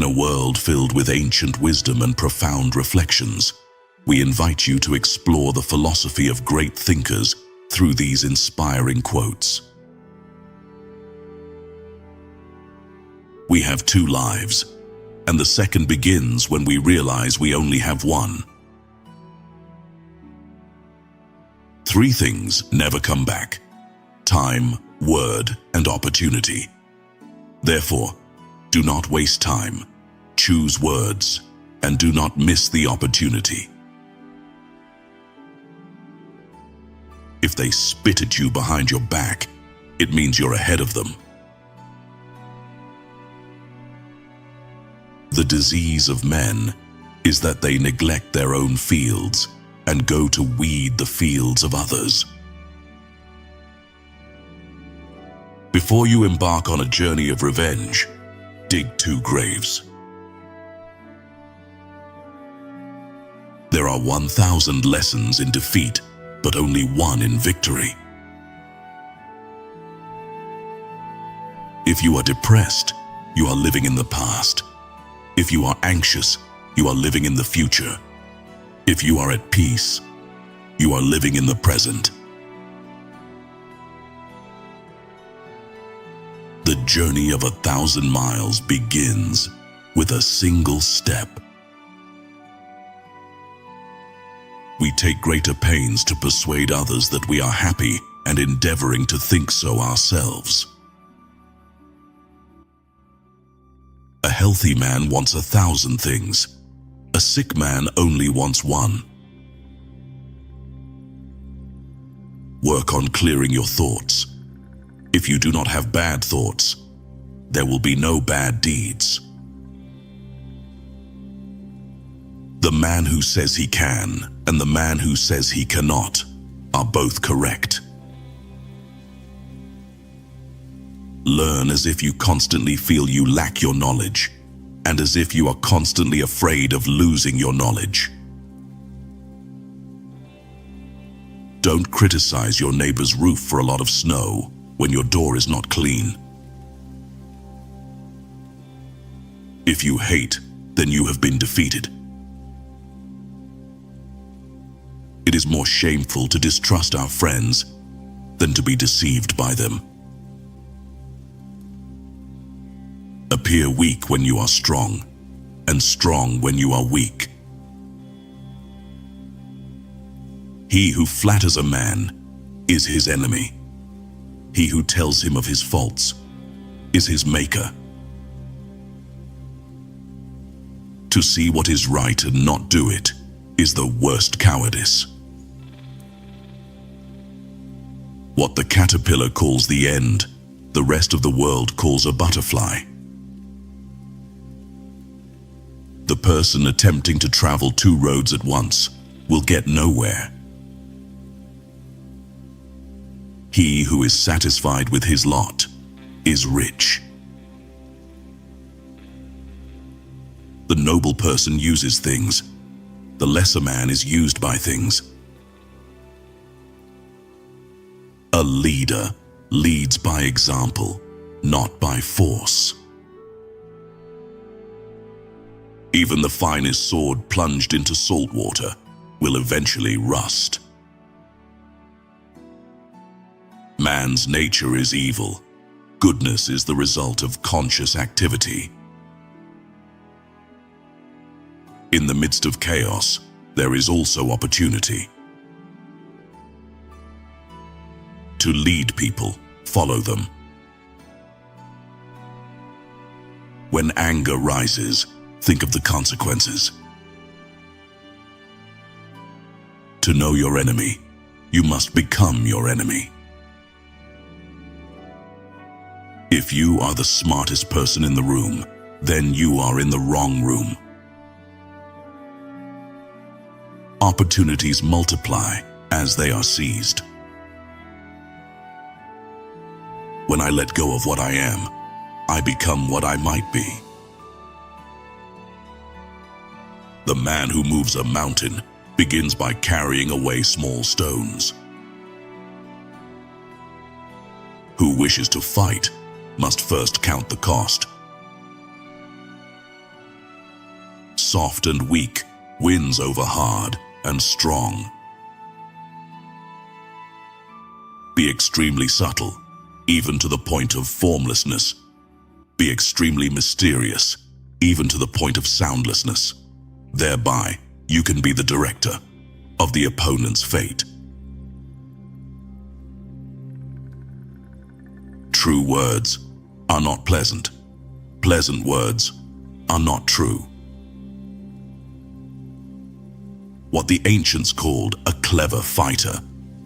a world filled with ancient wisdom and profound reflections, we invite you to explore the philosophy of great thinkers through these inspiring quotes. We have two lives, and the second begins when we realize we only have one. Three things never come back: time, word, and opportunity. Therefore, do not waste time, choose words, and do not miss the opportunity. If they spit at you behind your back, it means you're ahead of them. The disease of men is that they neglect their own fields and go to weed the fields of others. Before you embark on a journey of revenge, dig 2 graves. There are 1,000 lessons in defeat, but only one in victory. If you are depressed, you are living in the past. If you are anxious, you are living in the future. If you are at peace, you are living in the present. The journey of 1,000 miles begins with a single step. We take greater pains to persuade others that we are happy and endeavoring to think so ourselves. A healthy man wants 1,000 things. A sick man only wants one. Work on clearing your thoughts. If you do not have bad thoughts, there will be no bad deeds. The man who says he can and the man who says he cannot are both correct. Learn as if you constantly feel you lack your knowledge, and as if you are constantly afraid of losing your knowledge. Don't criticize your neighbor's roof for a lot of snow when your door is not clean. If you hate, then you have been defeated. It is more shameful to distrust our friends than to be deceived by them. Appear weak when you are strong, and strong when you are weak. He who flatters a man is his enemy. He who tells him of his faults is his maker. To see what is right and not do it is the worst cowardice. What the caterpillar calls the end, the rest of the world calls a butterfly. The person attempting to travel 2 roads at once will get nowhere. He who is satisfied with his lot is rich. The noble person uses things. The lesser man is used by things. A leader leads by example, not by force. Even the finest sword plunged into salt water will eventually rust. Man's nature is evil. Goodness is the result of conscious activity. In the midst of chaos, there is also opportunity. To lead people, follow them. When anger rises, think of the consequences. To know your enemy, you must become your enemy. If you are the smartest person in the room, then you are in the wrong room. Opportunities multiply as they are seized. When I let go of what I am, I become what I might be. The man who moves a mountain begins by carrying away small stones. Who wishes to fight must first count the cost. soft and weak wins over hard and strong. Be extremely subtle, even to the point of formlessness. Be extremely mysterious, even to the point of soundlessness. Thereby, you can be the director of the opponent's fate. True words are not pleasant. Pleasant words are not true. What the ancients called a clever fighter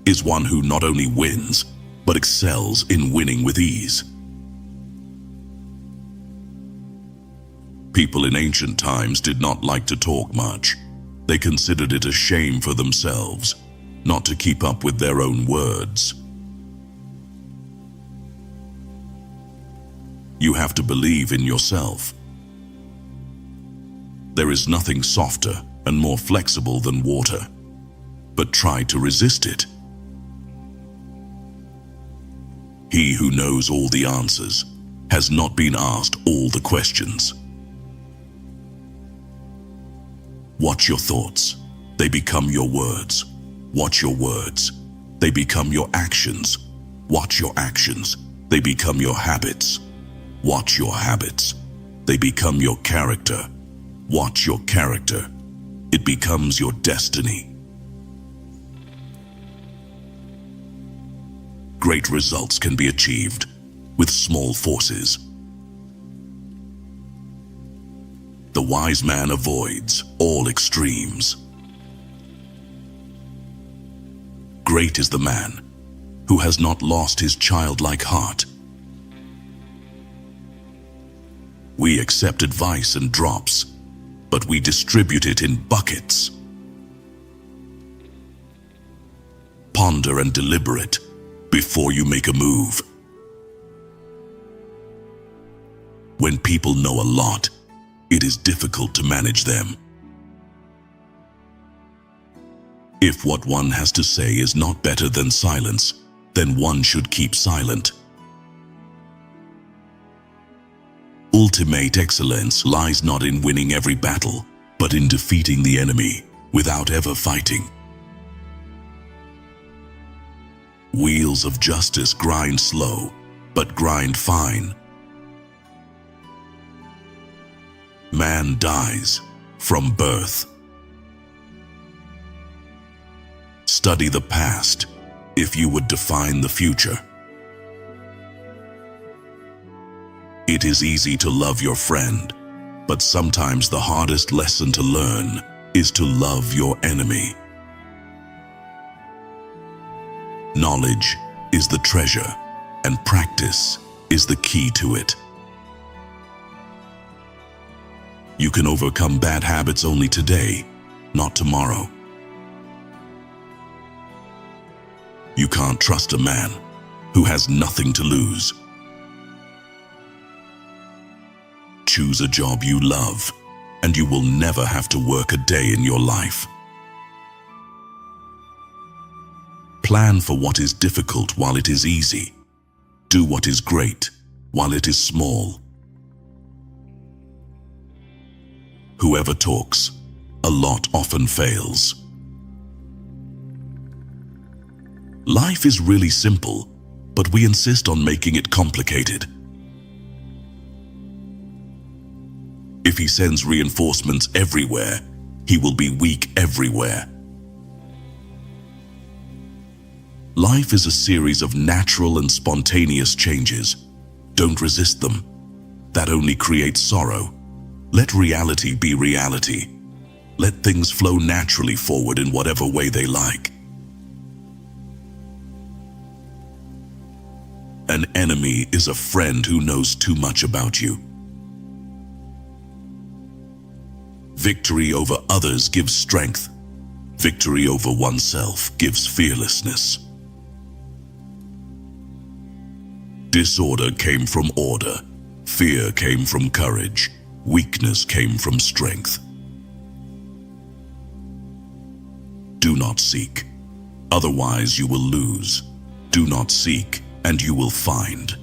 is one who not only wins, but excels in winning with ease. People in ancient times did not like to talk much. They considered it a shame for themselves not to keep up with their own words. You have to believe in yourself. There is nothing softer and more flexible than water, but try to resist it. He who knows all the answers has not been asked all the questions. Watch your thoughts, they become your words. Watch your words, they become your actions. Watch your actions, they become your habits. Watch your habits, they become your character. Watch your character, it becomes your destiny. Great results can be achieved with small forces. The wise man avoids all extremes. Great is the man who has not lost his childlike heart. We accept advice in drops, but we distribute it in buckets. Ponder and deliberate before you make a move. When people know a lot, it is difficult to manage them. If what one has to say is not better than silence, then one should keep silent. Ultimate excellence lies not in winning every battle, but in defeating the enemy without ever fighting. Wheels of justice grind slow, but grind fine. Man dies from birth. Study the past if you would define the future. It is easy to love your friend, but sometimes the hardest lesson to learn is to love your enemy. Knowledge is the treasure, and practice is the key to it. You can overcome bad habits only today, not tomorrow. You can't trust a man who has nothing to lose. Choose a job you love, and you will never have to work a day in your life. Plan for what is difficult while it is easy. Do what is great while it is small. Whoever talks a lot often fails. Life is really simple, but we insist on making it complicated. If he sends reinforcements everywhere, he will be weak everywhere. Life is a series of natural and spontaneous changes. Don't resist them. That only creates sorrow. Let reality be reality. Let things flow naturally forward in whatever way they like. An enemy is a friend who knows too much about you. Victory over others gives strength. Victory over oneself gives fearlessness. Disorder came from order. Fear came from courage. Weakness came from strength. Do not seek, otherwise you will lose. Do not seek, and you will find.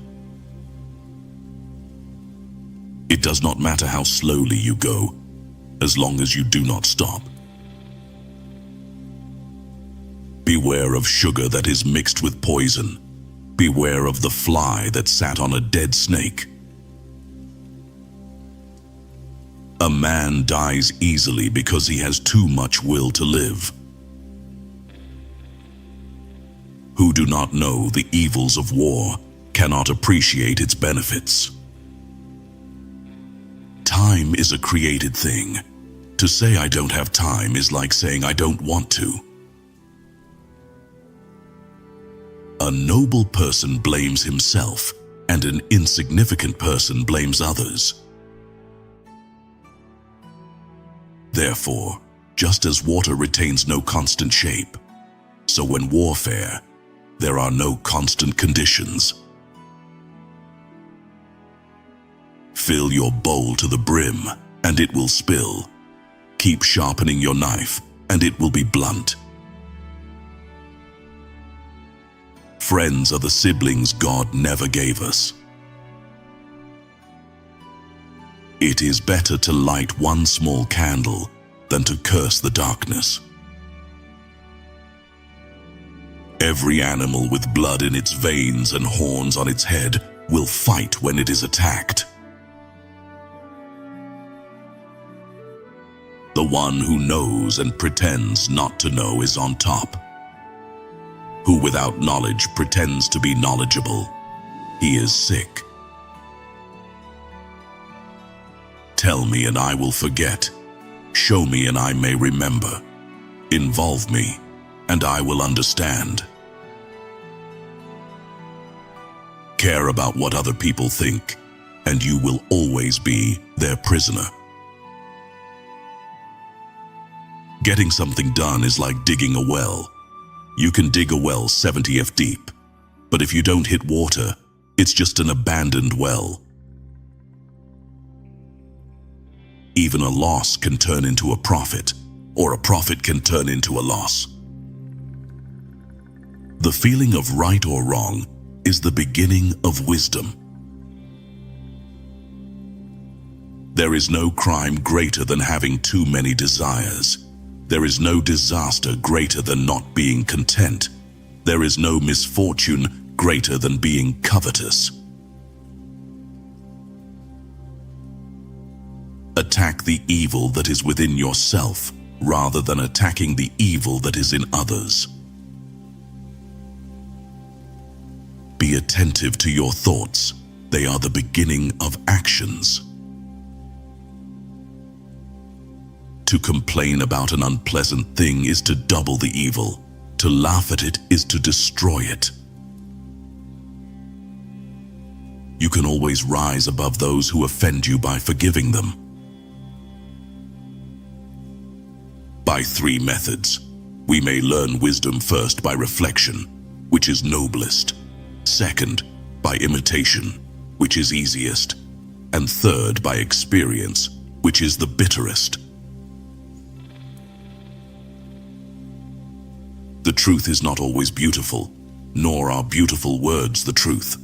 It does not matter how slowly you go. as long as you do not stop. Beware of sugar that is mixed with poison. Beware of the fly that sat on a dead snake. A man dies easily because he has too much will to live. Who do not know the evils of war cannot appreciate its benefits. Time is a created thing. To say I don't have time is like saying I don't want to. A noble person blames himself, and an insignificant person blames others. Therefore, just as water retains no constant shape, so when warfare, there are no constant conditions. Fill your bowl to the brim, and it will spill. Keep sharpening your knife, and it will be blunt. Friends are the siblings God never gave us. It is better to light one small candle than to curse the darkness. Every animal with blood in its veins and horns on its head will fight when it is attacked. The one who knows and pretends not to know is on top. Who without knowledge pretends to be knowledgeable, he is sick. Tell me and I will forget. Show me and I may remember. Involve me and I will understand. Care about what other people think, and you will always be their prisoner. Getting something done is like digging a well. You can dig a well 70 feet deep, but if you don't hit water, it's just an abandoned well. Even a loss can turn into a profit, or a profit can turn into a loss. The feeling of right or wrong is the beginning of wisdom. There is no crime greater than having too many desires. There is no disaster greater than not being content. There is no misfortune greater than being covetous. Attack the evil that is within yourself rather than attacking the evil that is in others. Be attentive to your thoughts. They are the beginning of actions. To complain about an unpleasant thing is to double the evil. To laugh at it is to destroy it. You can always rise above those who offend you by forgiving them. By 3 methods, we may learn wisdom: first, by reflection, which is noblest; second, by imitation, which is easiest; and third, by experience, which is the bitterest. The truth is not always beautiful, nor are beautiful words the truth.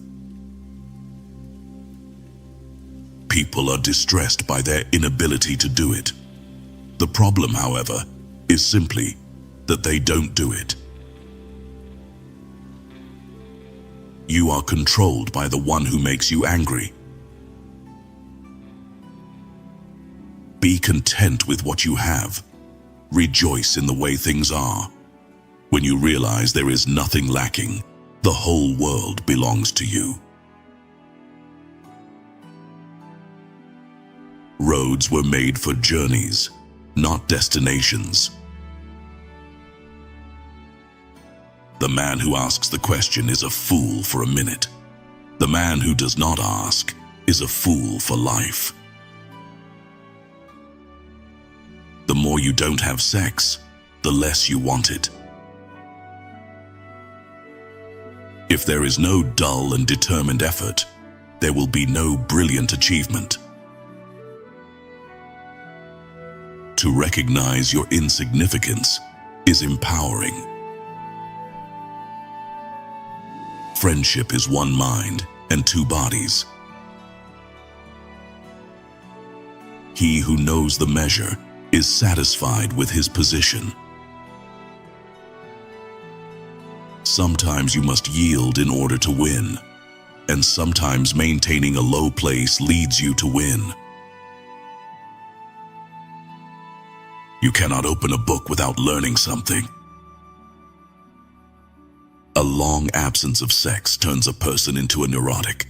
People are distressed by their inability to do it. The problem, however, is simply that they don't do it. You are controlled by the one who makes you angry. Be content with what you have. Rejoice in the way things are. When you realize there is nothing lacking, the whole world belongs to you. Roads were made for journeys, not destinations. The man who asks the question is a fool for a minute. The man who does not ask is a fool for life. The more you don't have sex, the less you want it. If there is no dull and determined effort, there will be no brilliant achievement. To recognize your insignificance is empowering. Friendship is one mind and 2 bodies. He who knows the measure is satisfied with his position. Sometimes you must yield in order to win, and sometimes maintaining a low place leads you to win. You cannot open a book without learning something. A long absence of sex turns a person into a neurotic.